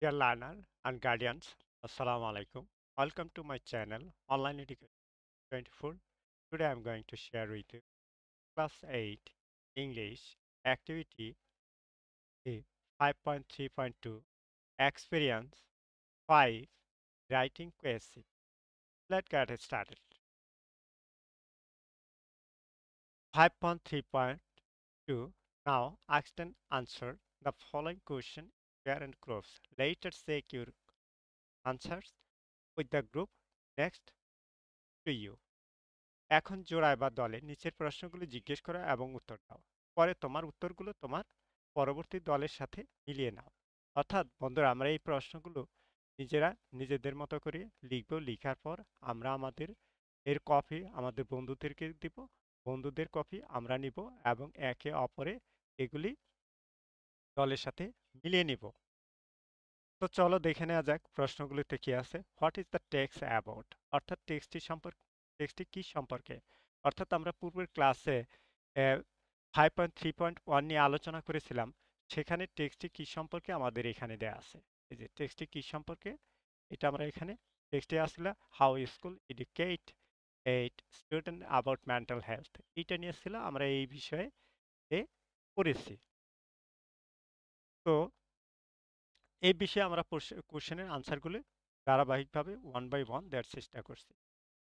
Dear learner and guardians, Assalamu alaikum. Welcome to my channel Online Education 24. Today I am going to share with you Class 8 English Activity A 5.3.2 Experience 5 Writing Question. Let's get started. 5.3.2 Now ask and answer the following question square and groups. Later check your answers with the group next to you. এখন জোড়ায় বা দলে নিচের প্রশ্নগুলো জিজ্ঞেস করো এবং উত্তর দাও। পরে তোমার উত্তরগুলো তোমার পরবর্তী দলের সাথে মিলিয়ে নাও। অর্থাৎ বন্ধুরা আমরা এই প্রশ্নগুলো নিজেরা নিজেদের মতো করে লিখব। লিখার পর আমরা আমাদের এর কপি আমাদের বন্ধুদেরকে দিব। বন্ধুদের কপি আমরা নিব এবং একে অপরে এগুলি দলের সাথে মিলিয়ে নিব। তো চলো দেখে নেওয়া যাক প্রশ্নগুলিতে কি আছে। What is the text about? অর্থাৎ টেক্সটটি কি সম্পর্কে? অর্থাৎ আমরা পূর্বের ক্লাসে 5.3.1 নিয়ে আলোচনা করেছিলাম। সেখানে টেক্সটটি কি সম্পর্কে আমাদের এখানে দেয়া আছে। এই যে টেক্সটটি কি সম্পর্কে এটা আমরা এখানে টেক্সটে আসলে how school educate eight student about mental health এটা নিয়ে ছিল আমরা এই বিষয়ে পড়েছি। তো এই বিষয়ে আমরা কোশ্চেনের আনসারগুলি ধারাবাহিকভাবে ওয়ান বাই ওয়ান দেওয়ার চেষ্টা করছি।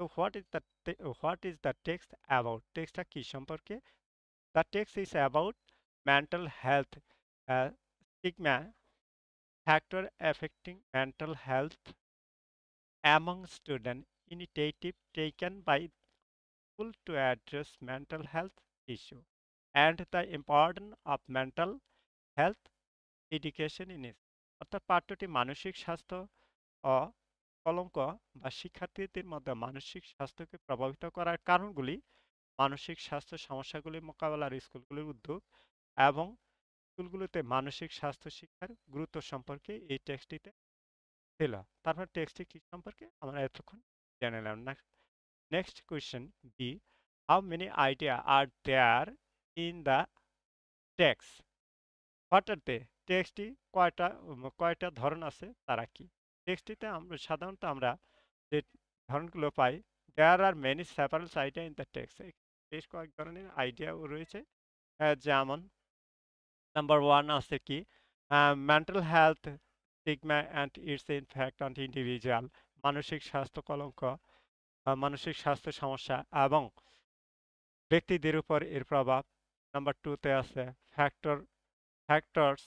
তো what is the text about? টেক্সটটা কি সম্পর্কে? The text is about mental health stigma factor affecting mental health among students, initiative taken by school to address mental health issue, and the importance of mental health education in it. অর্থাৎ পাঠ্যটি মানসিক স্বাস্থ্য ও কলঙ্ক বা শিক্ষার্থীদের মধ্যে মানসিক স্বাস্থ্যকে প্রভাবিত করার কারণগুলি, মানসিক স্বাস্থ্য সমস্যাগুলি মোকাবেলার স্কুলগুলির উদ্যোগ এবং স্কুলগুলোতে মানসিক স্বাস্থ্য শিক্ষার গুরুত্ব সম্পর্কে এই টেক্সটটিতে ছিল। তারপর টেক্সটটি কি সম্পর্কে আমরা এতক্ষণ জেনে নিলাম না। Next question B, how many idea are there in the text? অর্থাৎ টেক্সটটি কয়টা ধরন আছে তারা কি? টেক্সটটিতে সাধারণত আমরা যে ধরনগুলো পাই, there are many separate idea in the text. বেশ কয়েক ধরনের আইডিয়াও রয়েছে। যেমন নাম্বার ওয়ান আছে কি mental health stigma and it's in fact on individual, মানসিক স্বাস্থ্য কলঙ্ক, মানসিক স্বাস্থ্য সমস্যা এবং ব্যক্তিদের উপর এর প্রভাব। নাম্বার টুতে আছে factors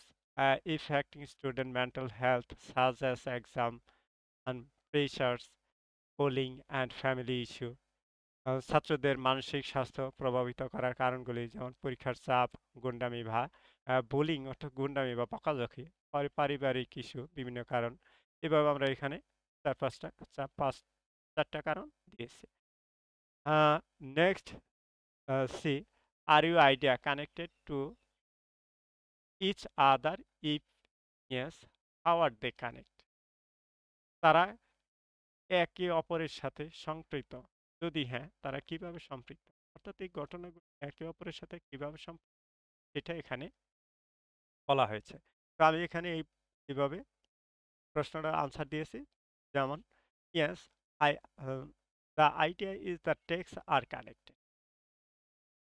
affecting student mental health such as exam and pressures, bullying and family issue. ছাত্রদের মানসিক স্বাস্থ্য প্রভাবিত করার কারণগুলি যেমন পরীক্ষার চাপ, গুন্ডামি বা বুলিং অর্থাৎ গুন্ডামি বা বকাঝকি, পারিবারিক ইস্যু, বিভিন্ন কারণ। এভাবে আমরা এখানে চারটা কারণ দিয়েছি। Next, C. Are your idea connected to each other? If yes, how are they connect? তারা একে অপরের সাথে সম্পৃক্ত। যদি হ্যাঁ, তারা কিভাবে সম্পৃক্ত? অর্থাৎ এই ঘটনাগুলো একে অপরের সাথে কিভাবে সম্পৃক্ত এটা এখানে বলা হয়েছে। তো আমি এখানে এইভাবে প্রশ্নটার আনসার দিয়েছি। যেমন yes, I the idea is the texts are connected.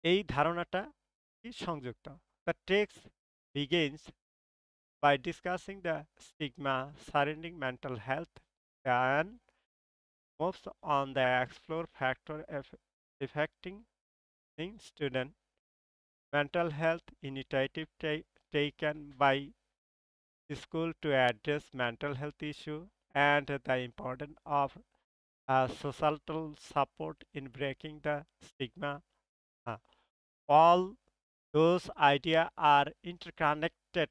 এই ধারণাটা কি সংযুক্ত। The text begins by discussing the stigma surrounding mental health and moves on the explore factor affecting student mental health initiative taken by school to address mental health issue and the importance of societal support in breaking the stigma. Uh, all those ideas are interconnected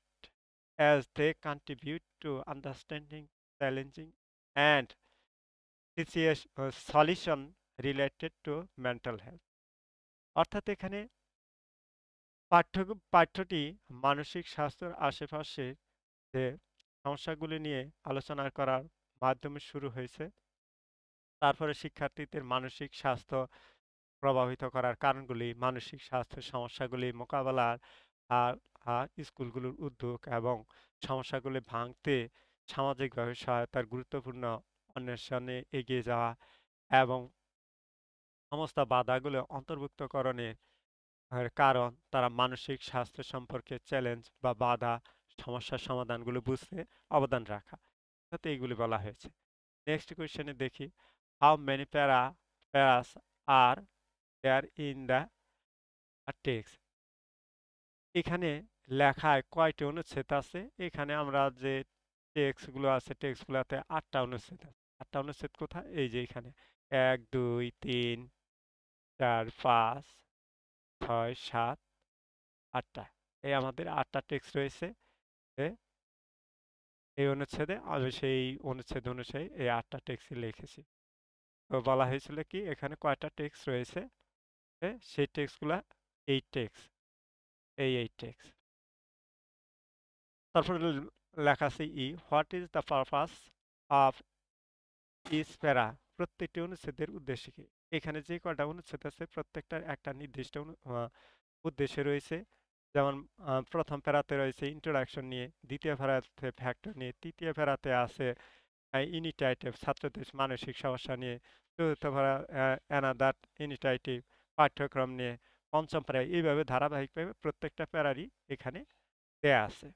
as they contribute to understanding, challenging, and solution related to mental health. অর্থাৎ এখানে পাঠ্য পাঠ্যটি মানসিক স্বাস্থ্যের আশেপাশে যে সমস্যাগুলি নিয়ে আলোচনা করার মাধ্যমে শুরু হয়েছে। তারপরে শিক্ষার্থীদের মানসিক স্বাস্থ্য প্রভাবিত করার কারণগুলি, মানসিক স্বাস্থ্যের সমস্যাগুলি মোকাবেলার স্কুলগুলোর উদ্যোগ এবং সমস্যাগুলি ভাঙতে সামাজিকভাবে সহায়তার গুরুত্বপূর্ণ অন্বেষণে এগিয়ে যাওয়া এবং সমস্ত বাধাগুলো অন্তর্ভুক্তকরণের কারণ তারা মানসিক স্বাস্থ্য সম্পর্কে চ্যালেঞ্জ বা বাধা সমস্যার সমাধানগুলো বুঝতে অবদান রাখা, সাথে এইগুলি বলা হয়েছে। নেক্সট কোয়েশ্চেনে দেখি, how many paras are there in the text. এখানে লেখায় কয়টি অনুচ্ছেদ আছে? এখানে আমরা যে টেক্সটগুলো আছে টেক্সটগুলোতে 8টা অনুচ্ছেদ আছে। 8টা অনুচ্ছেদ কোথায়? এই যে এখানে 1 2 3 4 5 6 7 8টা। এই আমাদের 8টা টেক্সট রয়েছে। এ এই অনুচ্ছেদে আমি সেই অনুচ্ছেদ অনুযায়ী এই 8টা টেক্সট লিখেছি। তো বলা হয়েছিল কি এখানে কয়টা টেক্সট রয়েছে? সেই টেক্সটগুলা 8 টেক্সট, এই টেক্সট। তারপরে লেখা আছে what is the purpose of each para. প্রত্যেকটি অনুচ্ছেদের উদ্দেশ্য কি? এখানে যে কয়টা অনুচ্ছেদ আছে প্রত্যেকটার একটা নির্দিষ্ট উদ্দেশ্য রয়েছে। যেমন প্রথম প্যারাতে রয়েছে ইন্ট্রোডাকশন নিয়ে, দ্বিতীয় প্যারাতে ফ্যাক্টর নিয়ে, তৃতীয় প্যারাতে আছে ইনিটাইটিভ ছাত্রদের মানসিক সমস্যা নিয়ে, চতুর্থ প্যারা অ্যানাদার ইনিটাইটিভ পাঠ্যক্রম নিয়ে, পঞ্চম প্যারা এইভাবে ধারাবাহিকভাবে প্রত্যেকটা প্যারারই এখানে দেয়া আছে।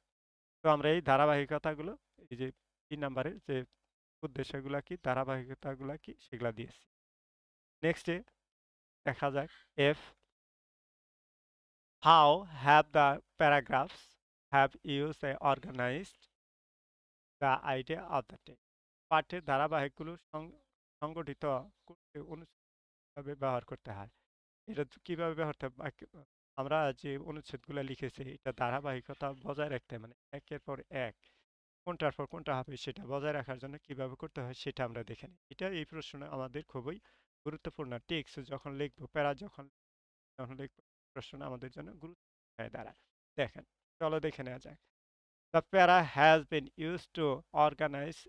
তো আমরা এই ধারাবাহিকতাগুলো এই যে 3 নাম্বারের যে উদ্দেশ্যগুলা কি ধারাবাহিকতাগুলা কি সেগুলা দিয়েছি। নেক্সটে দেখা যাক F, how have the paragraphs have use a organized the idea of the text. পাঠ্যের ধারাবাহিকগুলো সংগঠিত করতে অনুচ্ছেদভাবে ব্যবহার করতে হয়। এটা কিভাবে ব্যবহার আমরা যে অনুচ্ছেদগুলো লিখেছি এটা ধারাবাহিকতা বজায় রাখতে মানে একের পর এক কোনটার পর কোনটা হবে সেটা বজায় রাখার জন্য কিভাবে করতে হয় সেটা আমরা দেখে নিই। এটা এই প্রশ্ন আমাদের খুবই গুরুত্বপূর্ণ। টেক্সট যখন লিখবো প্যারা যখন যখন লিখবো প্রশ্ন আমাদের জন্য গুরুত্ব হয়ে দাঁড়ায়। দেখেন, চলো দেখে নেওয়া যাক। The para has been used to organize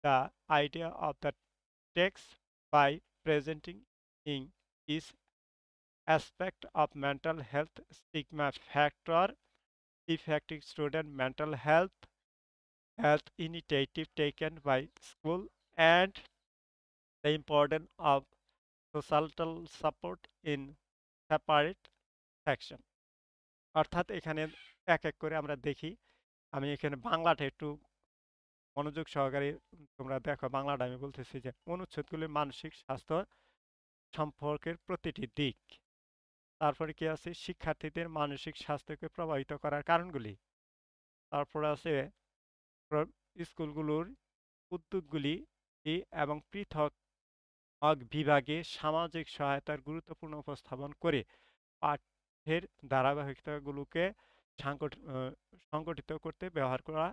the idea of the text by presenting in each aspect of mental health, stigma factor, effective student mental health initiative taken by school, and the importance of societal support in separate section। অর্থাৎ এখানে এক এক করে আমরা দেখি। আমি এখানে বাংলাটা একটু মনোযোগ সহকারে তোমরা দেখো। বাংলাটা আমি বলতেছি যে অনুচ্ছেদগুলির মানসিক স্বাস্থ্য সম্পর্কের প্রতিটি দিক। তারপরে কি আছে? শিক্ষার্থীদের মানসিক স্বাস্থ্যকে প্রভাবিত করার কারণগুলি। তারপরে আছে স্কুলগুলোর উদ্যোগগুলি এবং পৃথক বিভাগে সামাজিক সহায়তার গুরুত্বপূর্ণ উপস্থাপন করে পাঠ্যের ধারাবাহিকতাগুলোকে সংগঠিত করতে ব্যবহার করা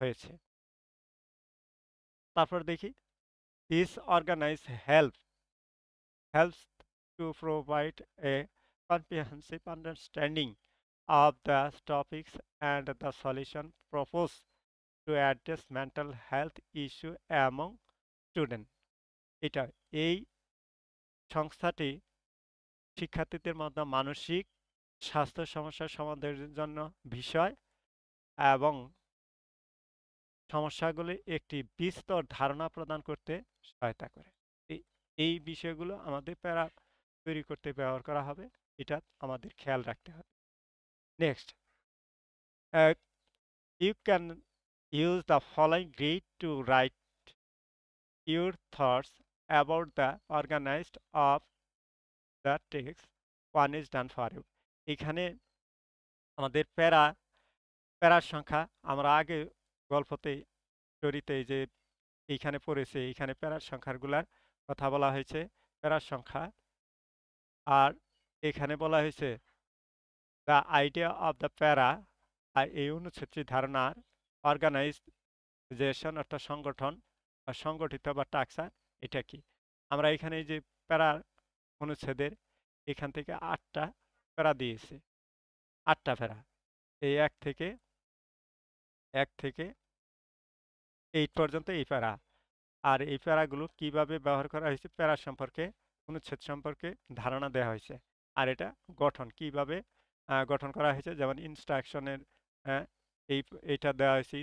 হয়েছে। তারপর দেখি this organise helps to provide a comprehensive understanding of the topics and the solution proposed to address mental health issue among students। এটা এই সংস্থাটি শিক্ষার্থীদের মধ্যে মানসিক স্বাস্থ্য সমস্যার সমাধানের জন্য বিষয় এবং সমস্যাগুলি একটি বিস্তর ধারণা প্রদান করতে সহায়তা করে। এই বিষয়গুলো আমাদের প্যারা তৈরি করতে ব্যবহার করা হবে, এটা আমাদের খেয়াল রাখতে হবে। Next, you can use the following grid to write your thoughts about the organized of the text. One is done for you। এখানে আমাদের প্যারার সংখ্যা আমরা আগে গল্পতে স্টোরিতে যে এইখানে পড়েছে এইখানে প্যারার সংখ্যাগুলার কথা বলা হয়েছে, প্যারার সংখ্যা। আর এখানে বলা হয়েছে দ্য আইডিয়া অফ দ্য প্যারা, আর এই অনুচ্ছেদটি ধারণার অর্গানাইজেশন অর্থাৎ সংগঠন বা সংগঠিত বা টাকসা এটা কি। আমরা এখানে যে প্যারা অনুচ্ছেদের এখান থেকে 8টা প্যারা দিয়েছে, 8টা প্যারা এই এক থেকে 8 পর্যন্ত এই প্যারা। আর এই প্যারাগুলো কিভাবে ব্যবহার করা হয়েছে প্যারা সম্পর্কে অনুচ্ছেদ সম্পর্কে ধারণা দেওয়া হয়েছে। আর এটা গঠন কিভাবে গঠন করা হয়েছে, যেমন ইনস্ট্রাকশনের এই এটা দেওয়া হয়েছে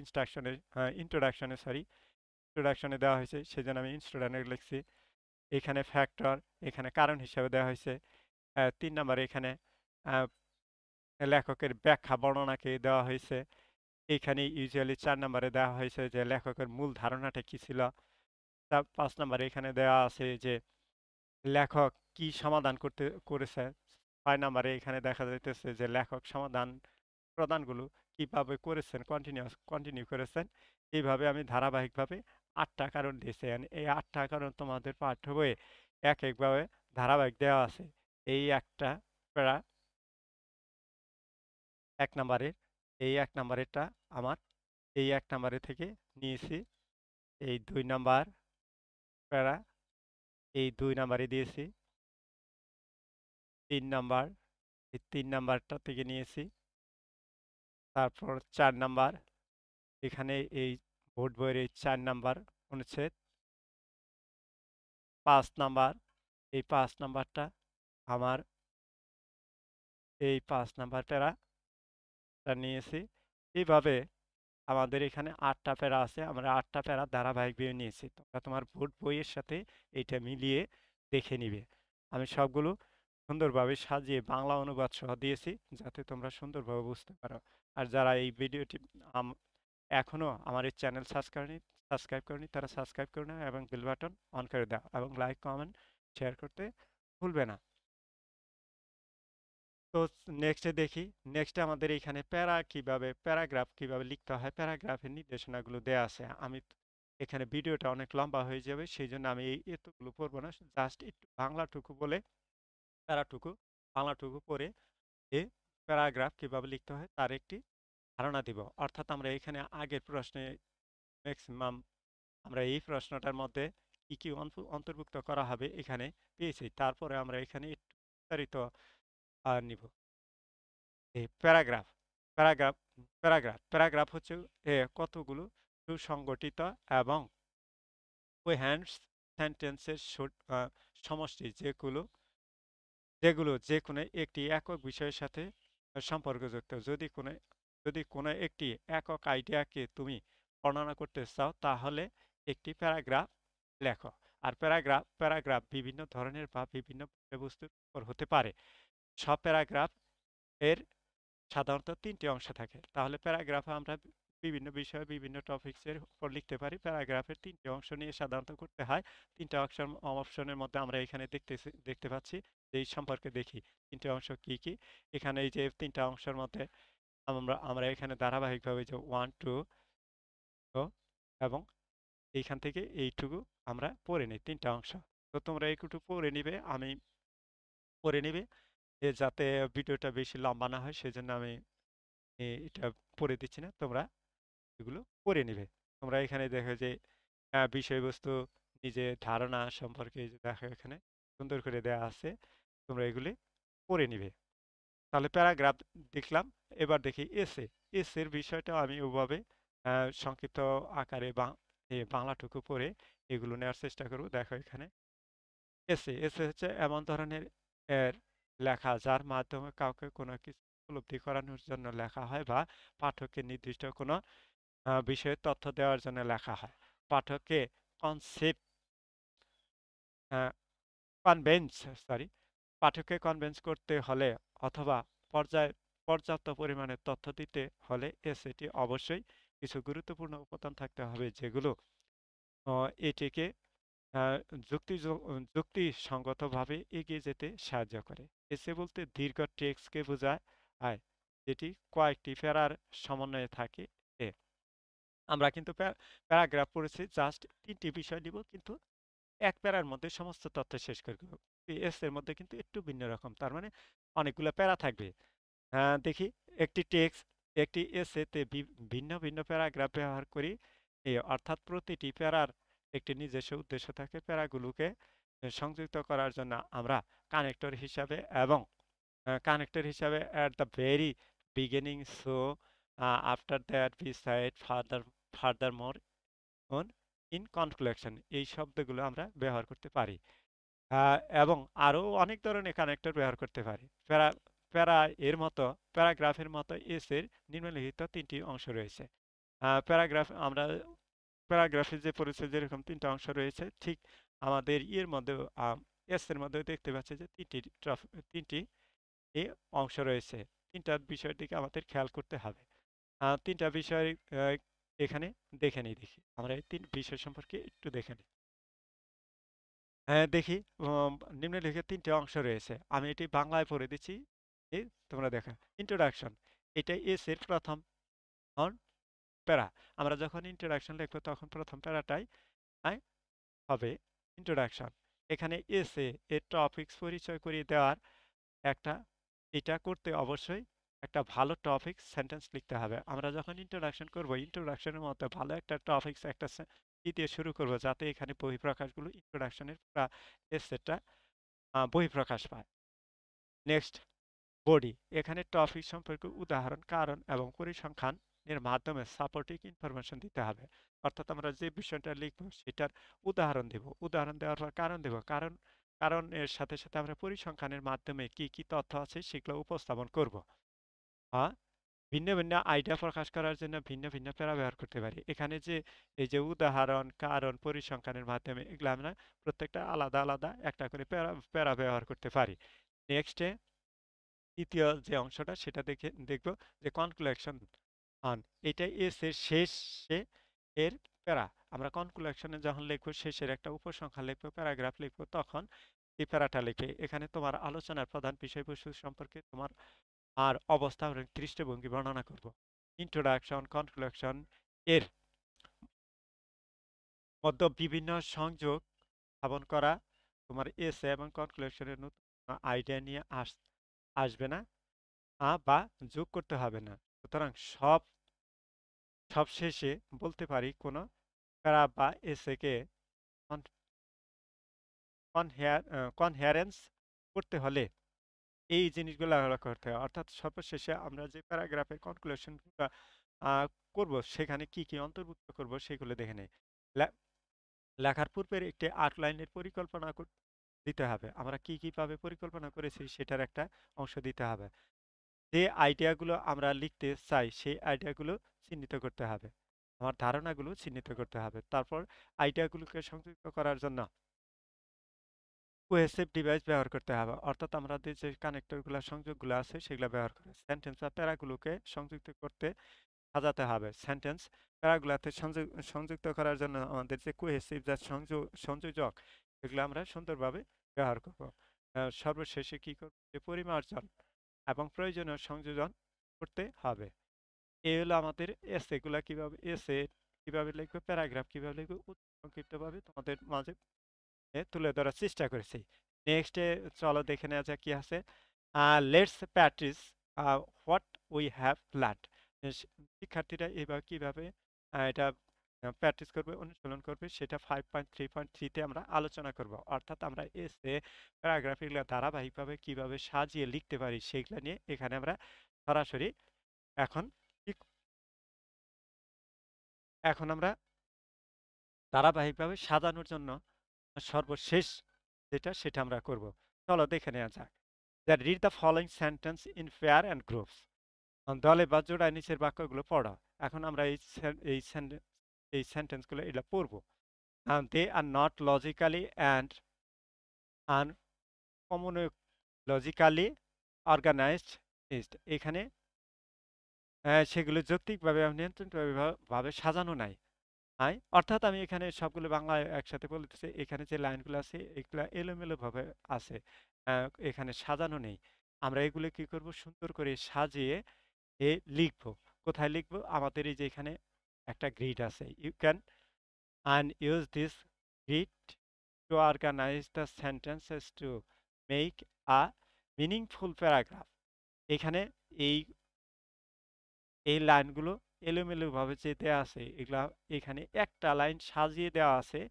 ইন্ট্রোডাকশনে দেওয়া হয়েছে, সেজন্য আমি ইনস্টুডেন্ট লিখছি। এখানে ফ্যাক্টর, এখানে কারণ হিসাবে দেওয়া হয়েছে। 3 নম্বরে এখানে আহ, লেখকের ব্যাখ্যা বর্ণনাকে দেওয়া হয়েছে। এখানে ইউজুয়ালি 4 নম্বরে দেওয়া হয়েছে যে লেখকের মূল ধারণাটা কি ছিল। 5 নম্বরে এখানে দেওয়া আছে যে লেখক কি সমাধান করেছে। 6 নম্বরে এখানে দেখা যাইতেছে যে লেখক সমাধান প্রদানগুলো কিভাবে করেছেন, কন্টিনিউ করেছেন। এইভাবে আমি ধারাবাহিকভাবে 8টা কারণ দিয়েছি। এই 8টা কারণ তোমাদের পাঠ্য বইয়ে এক একভাবে ধারাবাহিক দেওয়া আছে। এই একটা প্যারা 1 নম্বরের, এই 1 নম্বরেরটা আমার এই 1 নম্বরে থেকে নিয়েছি। এই 2 নাম্বার প্যারা এই 2 নাম্বারে দিয়েছি। 3 নাম্বার এই 3 নাম্বারটা থেকে নিয়েছি। তারপর 4 নাম্বার এখানে এই বোর্ড বইয়ের এই 4 নাম্বার অনুচ্ছেদ। 5 নাম্বার এই 5 নাম্বারটা আমার এই 5 নাম্বার প্যারাটা নিয়েছি। এইভাবে আমাদের এখানে 8টা প্যারা আছে। আমরা 8টা প্যারা ধারাবাহিকভাবে নিয়েছি। তোমরা তোমার বোর্ড বইয়ের সাথে এইটা মিলিয়ে দেখে নিবে। আমি সবগুলো সুন্দরভাবে সাজিয়ে বাংলা অনুবাদ সহ দিয়েছি যাতে তোমরা সুন্দরভাবে বুঝতে পারো। আর যারা এই ভিডিওটি এখনও আমার এই চ্যানেল সাবস্ক্রাইব করনি তারা সাবস্ক্রাইব করে নাও এবং বেল বাটন অন করে দাও এবং লাইক কমেন্ট শেয়ার করতে ভুলবে না। তো নেক্সটে দেখি। নেক্সটে আমাদের এইখানে প্যারাগ্রাফ কিভাবে লিখতে হয়, প্যারাগ্রাফের নির্দেশনাগুলো দেয়া আছে। আমি এখানে ভিডিওটা অনেক লম্বা হয়ে যাবে, সেই জন্য আমি এতগুলো পড়বো না, জাস্ট একটু বাংলাটুকু বলে প্যারাটুকু বাংলাটুকু পড়ে এ প্যারাগ্রাফ কিভাবে লিখতে হয় তার একটি ধারণা দিব। অর্থাৎ আমরা এখানে আগের প্রশ্নে ম্যাক্সিমাম আমরা এই প্রশ্নটার মধ্যে কি কি অন্তর্ভুক্ত করা হবে এখানে পেয়েছি। তারপরে আমরা এখানে একটু বিস্তারিত নিব। এই প্যারাগ্রাফ প্যারাগ্রাফ হচ্ছে কতগুলো সুসংগঠিত এবং কোহেরেন্ট সেন্টেন্সের সমষ্টি, যেগুলো যে কোনো একটি একক বিষয়ের সাথে সম্পর্কযুক্ত। যদি কোনো একটি একক আইডিয়াকে তুমি বর্ণনা করতে চাও তাহলে একটি প্যারাগ্রাফ লেখো। আর প্যারাগ্রাফ বিভিন্ন ধরনের বা বিভিন্ন বিষয়বস্তুর উপর হতে পারে। সব প্যারাগ্রাফ এর সাধারণত 3টি অংশ থাকে। তাহলে প্যারাগ্রাফে আমরা বিভিন্ন বিষয় বিভিন্ন টপিকসের উপর লিখতে পারি। প্যারাগ্রাফের 3টি অংশ নিয়ে সাধারণত করতে হয়। 3টা অপশনের মধ্যে আমরা এখানে দেখতে পাচ্ছি যে এই সম্পর্কে দেখি 3টে অংশ কি কি। এখানে এই যে 3টা অংশের মধ্যে আমরা এখানে ধারাবাহিকভাবে যে 1 2 এবং এইখান থেকে এইটুকু আমরা পড়ে নিই 3টা অংশ। তো তোমরা এইটুকু পড়ে নিবে যাতে ভিডিওটা বেশি লম্বা না হয়, সেজন্য আমি এটা পড়ে দিচ্ছি না, তোমরা এগুলো পড়ে নিবে। তোমরা এখানে দেখো যে বিষয়বস্তু নিজে ধারণা সম্পর্কে যে দেখো এখানে সুন্দর করে দেয়া আছে, তোমরা এগুলি পড়ে নিবে। তাহলে প্যারাগ্রাফ দেখলাম। এবার দেখি এসের বিষয়টাও আমি ওভাবে সংক্ষিপ্ত আকারে বাংলাটুকু পড়ে এগুলো নেওয়ার চেষ্টা করব। দেখো এখানে এসে হচ্ছে এমন ধরনের এর লেখা যার মাধ্যমে কাউকে কোনো কিছু উপলব্ধি করানোর জন্য লেখা হয় বা পাঠককে নির্দিষ্ট কোনো বিষয়ে তথ্য দেওয়ার জন্য লেখা হয়। পাঠককে কনসেপ্ট কনভেন্স সরি পাঠককে কনভেন্স করতে হলে অথবা পর্যায় পর্যাপ্ত পরিমাণে তথ্য দিতে হলে এসএটি অবশ্যই কিছু গুরুত্বপূর্ণ উপাদান থাকতে হবে যেগুলো এটিকে আহ, যুক্তিসঙ্গতভাবে এগিয়ে যেতে সাহায্য করে। এসে বলতে দীর্ঘ টেক্সটকে বোঝায় হয় যেটি কয়েকটি প্যারার সমন্বয়ে থাকে। এ আমরা কিন্তু প্যারাগ্রাফ পড়েছি, জাস্ট 3টি বিষয় নিব কিন্তু এক প্যারার মধ্যে সমস্ত তথ্য শেষ করে দেব। এস এর মধ্যে কিন্তু একটু ভিন্ন রকম, তার মানে অনেকগুলো প্যারা থাকবে। দেখি একটি এসেতে ভিন্ন ভিন্ন প্যারাগ্রাফ ব্যবহার করি। অর্থাৎ প্রতিটি প্যারার একটি নিজস্ব উদ্দেশ্য থাকে। প্যারাগুলোকে সংযুক্ত করার জন্য আমরা কানেক্টর হিসাবে এবং at the very beginning, so after that we said furthermore on in conclusion, এই শব্দগুলো আমরা ব্যবহার করতে পারি। এবং আরও অনেক ধরনের কানেক্টর ব্যবহার করতে পারি। প্যারা এর মতো প্যারাগ্রাফের মতো এসের নিম্নলিখিত তিনটি অংশ রয়েছে। প্যারাগ্রাফ আমরা প্যারাগ্রাফের যে পরিচয় যেরকম তিনটা অংশ রয়েছে, ঠিক আমাদের ইয়ের মধ্যেও এসের মধ্যেও দেখতে পাচ্ছি যে তিনটি এ অংশ রয়েছে। তিনটা বিষয়ের দিকে আমাদের খেয়াল করতে হবে। তিনটা বিষয় এখানে দেখি আমরা এই তিন বিষয় সম্পর্কে একটু দেখে নিই। হ্যাঁ, দেখি। নিম্নলিখিত তিনটে অংশ রয়েছে, আমি এটি বাংলায় পড়ে দিচ্ছি, তোমরা দেখো। ইন্ট্রোডাকশন, এটা এস এর প্রথম প্যারা। আমরা যখন ইন্ট্রোডাকশন লিখবো তখন প্রথম প্যারাটাই হবে ইন্ট্রোডাকশন। এখানে এসে এর টপিকস পরিচয় করিয়ে দেওয়ার একটা, এটা করতে অবশ্যই একটা ভালো টপিক সেন্টেন্স লিখতে হবে। আমরা যখন ইন্ট্রোডাকশন করব, ইন্ট্রোডাকশনের মতো ভালো একটা টপিকস একটা দিয়ে শুরু করব, যাতে এখানে বহিঃপ্রকাশগুলো ইন্ট্রোডাকশনের পুরো এসেটা বহিঃপ্রকাশ পায়। নেক্সট, বডি, এখানে টপিক সম্পর্কে উদাহরণ, কারণ এবং পরিসংখ্যান এর মাধ্যমে সাপোর্টিং ইনফরমেশন দিতে হবে। অর্থাৎ আমরা যে বিষয়টা লিখব সেটার উদাহরণ দেব, উদাহরণ দেওয়ার পর কারণ দেব, কারণ এর সাথে সাথে আমরা পরিসংখ্যানের মাধ্যমে কি কি তথ্য আছে সেগুলো উপস্থাপন করব। ভিন্ন ভিন্ন আইডিয়া প্রকাশ করার জন্য ভিন্ন ভিন্ন প্যারা ব্যবহার করতে পারি। এখানে যে এই যে উদাহরণ, কারণ, পরিসংখ্যানের মাধ্যমে, এগুলো আমরা প্রত্যেকটা আলাদা আলাদা একটা করে প্যারা প্যারা ব্যবহার করতে পারি। নেক্সটে তৃতীয় যে অংশটা সেটা দেখব যে কনক্লুশন অন, এটা এস এর শেষে এর প্যারা। আমরা কনক্লুশনে যখন লিখবো, শেষের একটা উপসংহার লিখবো, প্যারাগ্রাফ লিখবো, তখন এই প্যারাটা লিখে এখানে তোমার আলোচনার প্রধান বিষয়বস্তু সম্পর্কে তোমার আর অবস্থা এবং দৃষ্টিভঙ্গি বর্ণনা করব। ইন্ট্রোডাকশন, কনক্লুশন এর মধ্যে বিভিন্ন সংযোগ স্থাপন করা, তোমার এসে এবং কনক্লুশনের নতুন আইডিয়া নিয়ে আসবে না, বা যোগ করতে হবে না। সুতরাং সবশেষে বলতে পারি কোনো প্যারা বা এসেকে কনহেয়ারেন্স করতে হলে এই জিনিসগুলো করতে হয়। অর্থাৎ সর্বশেষে আমরা যে প্যারাগ্রাফের কনক্লুশনগুলো করব, সেখানে কি কি অন্তর্ভুক্ত করব সেগুলো দেখে নেই। লেখার পূর্বের একটি আউটলাইনের পরিকল্পনা দিতে হবে। আমরা কি কিভাবে পরিকল্পনা করেছি সেটার একটা অংশ দিতে হবে। যে আইডিয়াগুলো আমরা লিখতে চাই সেই আইডিয়াগুলো চিহ্নিত করতে হবে, আমার ধারণাগুলো চিহ্নিত করতে হবে। তারপর আইডিয়াগুলোকে সংযুক্ত করার জন্য কোহেসিভ ডিভাইস ব্যবহার করতে হবে। অর্থাৎ আমাদের যে কানেক্টরগুলো, সংযোগগুলো আছে সেগুলো ব্যবহার করে সেন্টেন্স বা প্যারাগুলোকে সংযুক্ত করতে সাজাতে হবে। সেন্টেন্স প্যারাগুলোতে সংযুক্ত করার জন্য আমাদের যে কোহেসিভ যা সংযোজক, এগুলো আমরা সুন্দরভাবে ব্যবহার করব। সর্বশেষে কি করব, যে পরিমার্জন এবং প্রয়োজনীয় সংযোজন করতে হবে। এই হলো আমাদের এসেগুলা কিভাবে লিখবে, প্যারাগ্রাফ কিভাবে লিখবে, সংক্ষিপ্তভাবে তোমাদের মাঝে তুলে ধরার চেষ্টা করেছি। নেক্সটে চলো দেখে নেওয়া যাক কি আছে। Let's practice what we have learned. শিক্ষার্থীরা এবার কিভাবে এটা প্র্যাকটিস করবে, অনুশীলন করবে, সেটা 5.3.3-তে আমরা আলোচনা করব। অর্থাৎ আমরা এসে প্যারাগ্রাফগুলো ধারাবাহিকভাবে কিভাবে সাজিয়ে লিখতে পারি সেগুলো নিয়ে এখানে আমরা সরাসরি এখন এখন আমরা ধারাবাহিকভাবে সাজানোর জন্য সর্বশেষ সেটা আমরা করব। চলো দেখে নেওয়া যাক। That read the following sentence in pair and groups. দলে বা জোড়ায় নিচের বাক্যগুলো পড়ো। এখন আমরা এই সেন্টেন্সগুলো এটা পড়বো। They are not logically and chronologically organized. এখানে সেগুলো যৌক্তিকভাবে নিয়ন্ত্রিতভাবে সাজানো নাই। অর্থাৎ আমি এখানে সবগুলো বাংলায় একসাথে বলতেছি, এখানে যে লাইনগুলো আছে এগুলো এলোমেলোভাবে আছে, এখানে সাজানো নেই। আমরা এগুলো কি করব, সুন্দর করে সাজিয়ে লিখবো। কোথায় লিখবো, আমাদের এই যে এখানে একটা গ্রিড আছে, you can use this grid to organise the sentences to make a meaningful paragraph. এখানে এই এই লাইনগুলো এলোমেলোভাবে যে দেওয়া আছে, এগুলা এখানে একটা লাইন সাজিয়ে দেওয়া আছে।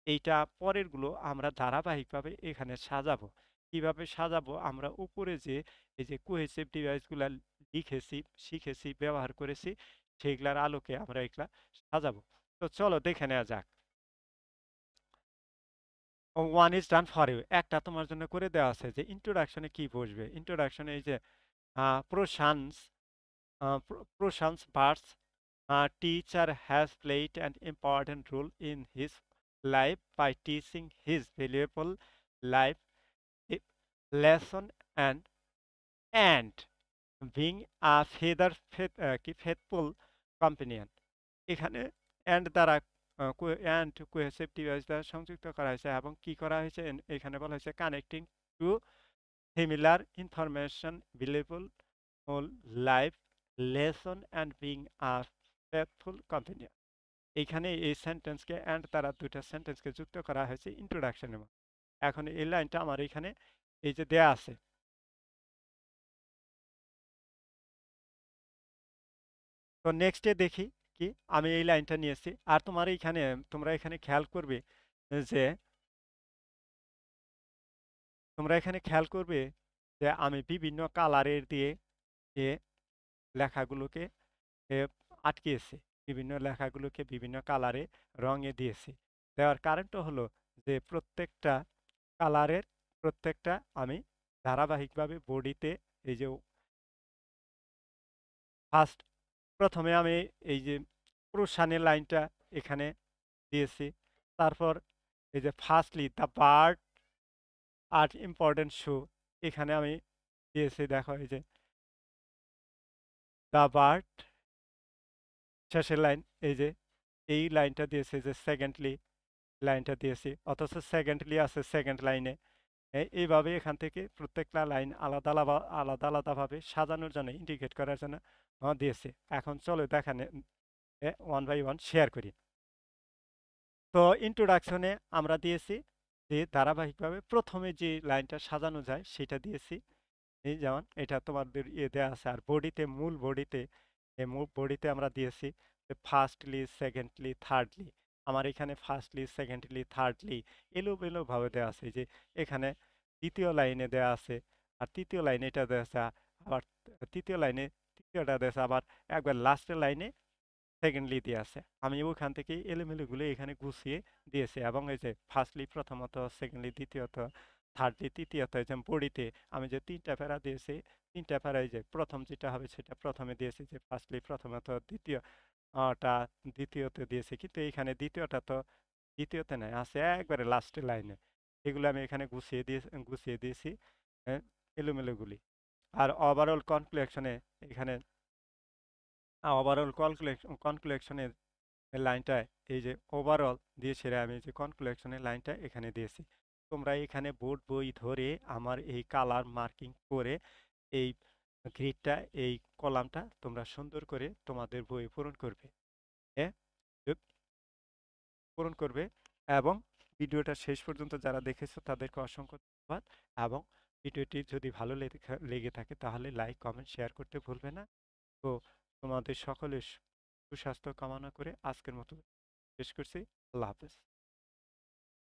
এইটা পরেরগুলো আমরা ধারাবাহিকভাবে এখানে সাজাবো। কিভাবে সাজাবো, আমরা উপরে যে এই যে কোহেসিভ ডিভাইসগুলা লিখেছি, শিখেছি, ব্যবহার করেছি, সেইগুলার আলোকে আমরা এগুলা সাজাবো। তো চলো দেখে নেওয়া যাক। One is done for you, একটা তোমার জন্য করে দেওয়া আছে যে ইন্ট্রোডাকশনে কি বসবে। ইন্ট্রোডাকশনে এই যে Prashant's Prashant's Bhatt's teacher has played an important role in his life by teaching his valuable life i- lesson and being a faithful companion. এখানে and দ্বারা and cohesive device দ্বারা সংযুক্ত করা হয়েছে এবং কি করা হয়েছে এখানে বলা হয়েছে connecting to similar information valuable life lesson and being a faithful companion. এইখানে এই সেন্টেন্সকে অ্যান্ড দ্বারা দুইটা সেন্টেন্সকে যুক্ত করা হয়েছে ইন্ট্রোডাকশনের মধ্যে। এখন এই লাইনটা আমার এখানে এই যে দেয়া আছে। তো নেক্সটে দেখি কি আমি এই লাইনটা নিয়েছি আর তোমরা এখানে খেয়াল করবে যে যে আমি বিভিন্ন কালারের দিয়ে এ লেখাগুলোকে এ আটকিয়েছি, বিভিন্ন লেখাগুলোকে বিভিন্ন কালারে রঙে দিয়েছি। দেওয়ার কারণটা হলো যে কালারের প্রত্যেকটা আমি ধারাবাহিকভাবে বডিতে এই যে ফার্স্ট প্রথমে আমি এই যে প্রুশানের লাইনটা এখানে দিয়েছি। তারপর এই যে firstly the bird are important show এখানে আমি দিয়েছি। দেখো এই যে দ্য বার্ড শেষের লাইন এই যে এই লাইনটা দিয়েছে যে সেকেন্ডলি লাইনটা দিয়েছি, অথচ সেকেন্ডলি আছে সেকেন্ড লাইনে। এইভাবে এখান থেকে প্রত্যেকটা লাইন আলাদা আলাদাভাবে সাজানোর জন্য ইন্ডিকেট করার জন্য দিয়েছি। এখন চলো দেখানে ওয়ান বাই ওয়ান শেয়ার করি। তো ইন্ট্রোডাকশনে আমরা দিয়েছি যে ধারাবাহিকভাবে প্রথমে যে লাইনটা সাজানো যায় সেটা দিয়েছি। এই যেমন এটা তোমাদের দেওয়া আছে। আর মূল বডিতে আমরা দিয়েছি যে ফার্স্টলি সেকেন্ডলি থার্ডলি। আমার এখানে ফার্স্টলি সেকেন্ডলি থার্ডলি এলোমেলো ভাবে দেওয়া আছে। যে এখানে দ্বিতীয় লাইনে দেওয়া আছে আর তৃতীয় লাইনে এটা দেওয়া আছে, আবার তৃতীয় লাইনে তৃতীয়টা দেওয়া আছে, আবার একবার লাস্টের লাইনে সেকেন্ডলি দিয়ে আছে। আমি ওখান থেকে এলোমেলোগুলো এখানে গুছিয়ে দিয়েছি এবং এই যে ফার্স্টলি প্রথমত, সেকেন্ডলি দ্বিতীয়ত, থার্ডলি তৃতীয়ত। এই যে বডিতে আমি যে তিনটা প্যারা দিয়েছি, তিনটা প্যারা এই যে প্রথম যেটা হবে সেটা প্রথমে দিয়েছি যে ফার্স্টলি প্রথমত, দ্বিতীয়টা দ্বিতীয়তে দিয়েছি, কিন্তু এইখানে দ্বিতীয়তে নাই, আছে একবারে লাস্টের লাইনে। এগুলো আমি এখানে গুছিয়ে দিয়েছি এলোমেলোগুলি। আর এখানে ওভারঅল কনক্লুশনের লাইনটায় এই যে ওভারঅল দিয়ে ছেড়ে আমি যে কনক্লুশনের লাইনটা এখানে দিয়েছি। তোমরা এখানে বোর্ড বই ধরে আমার এই কালার মার্কিং করে এই গ্রিডটা এই কলামটা তোমরা সুন্দর করে তোমাদের বইয়ে হ্যাঁ পূরণ করবে। এবং ভিডিওটা শেষ পর্যন্ত যারা দেখেছো তাদেরকে অসংখ্য ধন্যবাদ। এবং ভিডিওটি যদি ভালো লেগে থাকে তাহলে লাইক কমেন্ট শেয়ার করতে ভুলবে না। তো তোমাদের সকলের সুস্বাস্থ্য কামনা করে আজকের মতো শেষ করছি। আল্লাহ হাফেজ।